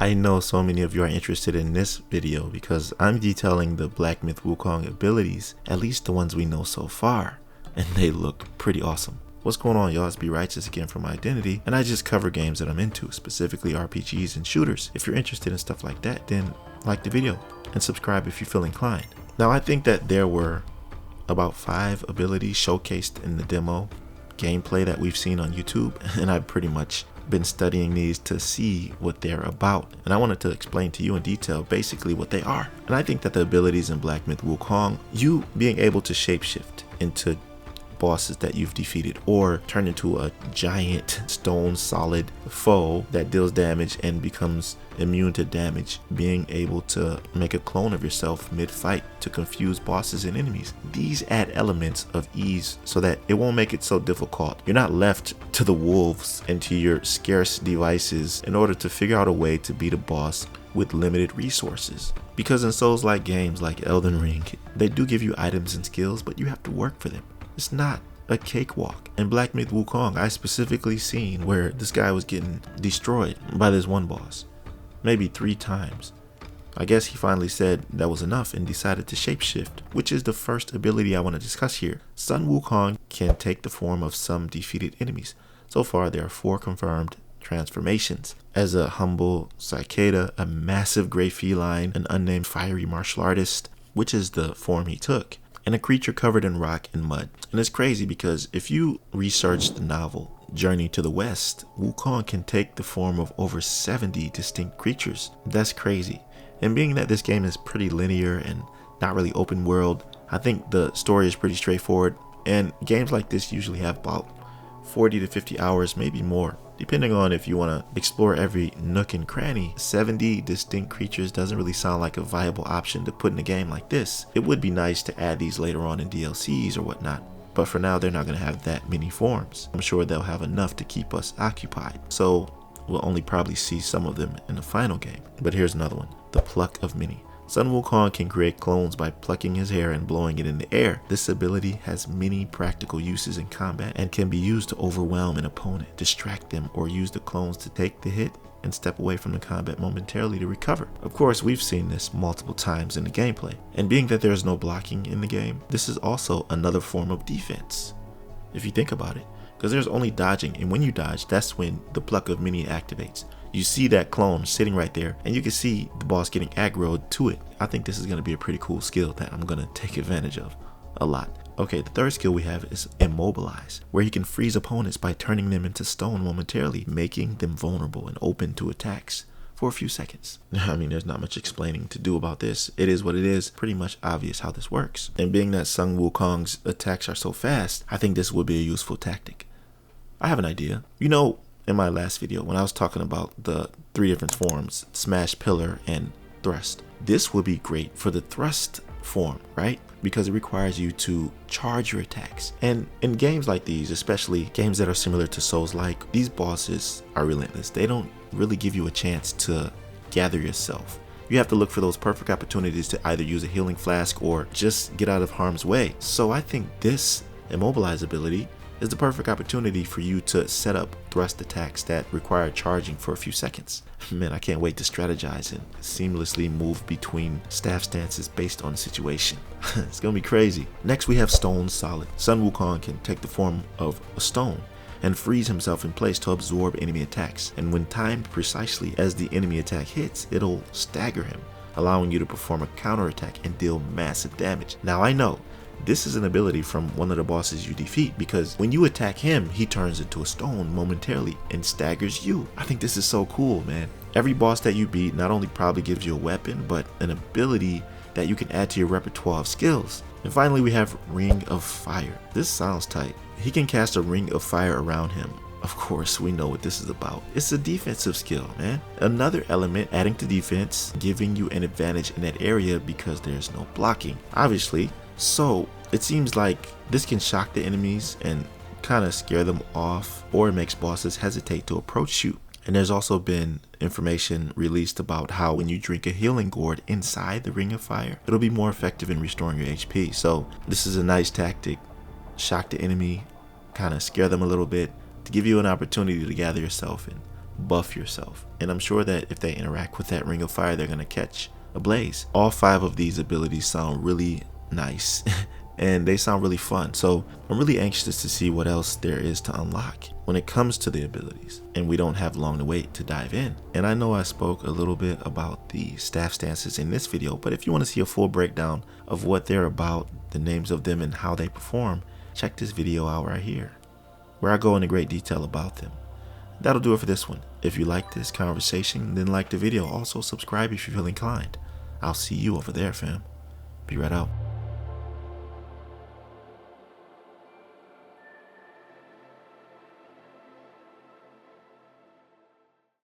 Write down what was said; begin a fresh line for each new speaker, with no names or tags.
I know so many of you are interested in this video because I'm detailing the BlackMyth Wukong abilities, at least the ones we know so far, and they look pretty awesome. What's going on, y'all? It's Be Righteous again from my identity, and I just cover games that I'm into, specifically RPGs and shooters. If you're interested in stuff like that, then like the video and subscribe if you feel inclined. Now, I think that there were about 5 abilities showcased in the demo gameplay that we've seen on YouTube, and I've pretty much been studying these to see what they're about, and I wanted to explain to you in detail basically what they are. And I think that the abilities in BlackMyth Wukong, you being able to shapeshift into bosses that you've defeated or turn into a giant stone solid foe that deals damage and becomes immune to damage, being able to make a clone of yourself mid-fight to confuse bosses and enemies. These add elements of ease so that it won't make it so difficult. You're not left to the wolves and to your scarce devices in order to figure out a way to beat a boss with limited resources. Because in Souls-like games like Elden Ring, they do give you items and skills, but you have to work for them. It's not a cakewalk. In BlackMyth Wukong, I specifically seen where this guy was getting destroyed by this one boss, maybe 3 times. I guess he finally said that was enough and decided to shapeshift, which is the first ability I want to discuss here. Sun Wukong can take the form of some defeated enemies. So far, there are 4 confirmed transformations. As a humble cicada, a massive gray feline, an unnamed fiery martial artist, which is the form he took, and a creature covered in rock and mud. And it's crazy because if you research the novel Journey to the West, Wukong can take the form of over 70 distinct creatures. That's crazy. And being that this game is pretty linear and not really open world, I think the story is pretty straightforward, and games like this usually have about 40 to 50 hours, maybe more, depending on if you want to explore every nook and cranny. 70 distinct creatures doesn't really sound like a viable option to put in a game like this. It would be nice to add these later on in DLCs or whatnot, but for now they're not going to have that many forms. I'm sure they'll have enough to keep us occupied, so we'll only probably see some of them in the final game. But here's another one, the Pluck of Many. Sun Wukong can create clones by plucking his hair and blowing it in the air. This ability has many practical uses in combat and can be used to overwhelm an opponent, distract them, or use the clones to take the hit and step away from the combat momentarily to recover. Of course, we've seen this multiple times in the gameplay, and being that there's no blocking in the game, this is also another form of defense, if you think about it, because there's only dodging, and when you dodge, that's when the Pluck of Many activates. You see that clone sitting right there, and you can see the boss getting aggroed to it. I think this is going to be a pretty cool skill that I'm going to take advantage of a lot. Okay, the third skill we have is Immobilize, where you can freeze opponents by turning them into stone momentarily, making them vulnerable and open to attacks for a few seconds. I mean, there's not much explaining to do about this. It is what it is. Pretty much obvious how this works. And being that Sun Wukong's attacks are so fast, I think this would be a useful tactic. I have an idea. You know, in my last video when I was talking about the 3 different forms, smash, pillar, and thrust, this would be great for the thrust form, right? Because it requires you to charge your attacks. And in games like these, especially games that are similar to Souls-like, these bosses are relentless. They don't really give you a chance to gather yourself. You have to look for those perfect opportunities to either use a healing flask or just get out of harm's way. So I think this Immobilize ability is the perfect opportunity for you to set up thrust attacks that require charging for a few seconds. Man, I can't wait to strategize and seamlessly move between staff stances based on the situation. It's gonna be crazy. Next we have Stone Solid. Sun Wukong can take the form of a stone and freeze himself in place to absorb enemy attacks. And when timed precisely as the enemy attack hits, it'll stagger him, allowing you to perform a counterattack and deal massive damage. Now I know this is an ability from one of the bosses you defeat, because when you attack him, he turns into a stone momentarily and staggers you. I think this is so cool, man. Every boss that you beat not only probably gives you a weapon, but an ability that you can add to your repertoire of skills. And finally, we have Ring of Fire. This sounds tight. He can cast a ring of fire around him. Of course, we know what this is about. It's a defensive skill, man. Another element adding to defense, giving you an advantage in that area because there's no blocking, obviously. So it seems like this can shock the enemies and kind of scare them off, or it makes bosses hesitate to approach you. And there's also been information released about how when you drink a healing gourd inside the Ring of Fire, it'll be more effective in restoring your HP. So this is a nice tactic. Shock the enemy, kind of scare them a little bit, to give you an opportunity to gather yourself and buff yourself. And I'm sure that if they interact with that ring of fire, they're going to catch a blaze. All 5 of these abilities sound really nice and they sound really fun. So I'm really anxious to see what else there is to unlock when it comes to the abilities, and we don't have long to wait to dive in. And I know I spoke a little bit about the staff stances in this video, but if you want to see a full breakdown of what they're about, the names of them and how they perform, check this video out right here, where I go into great detail about them. That'll do it for this one. If you like this conversation, then like the video. Also subscribe if you feel inclined. I'll see you over there, fam. Be right out.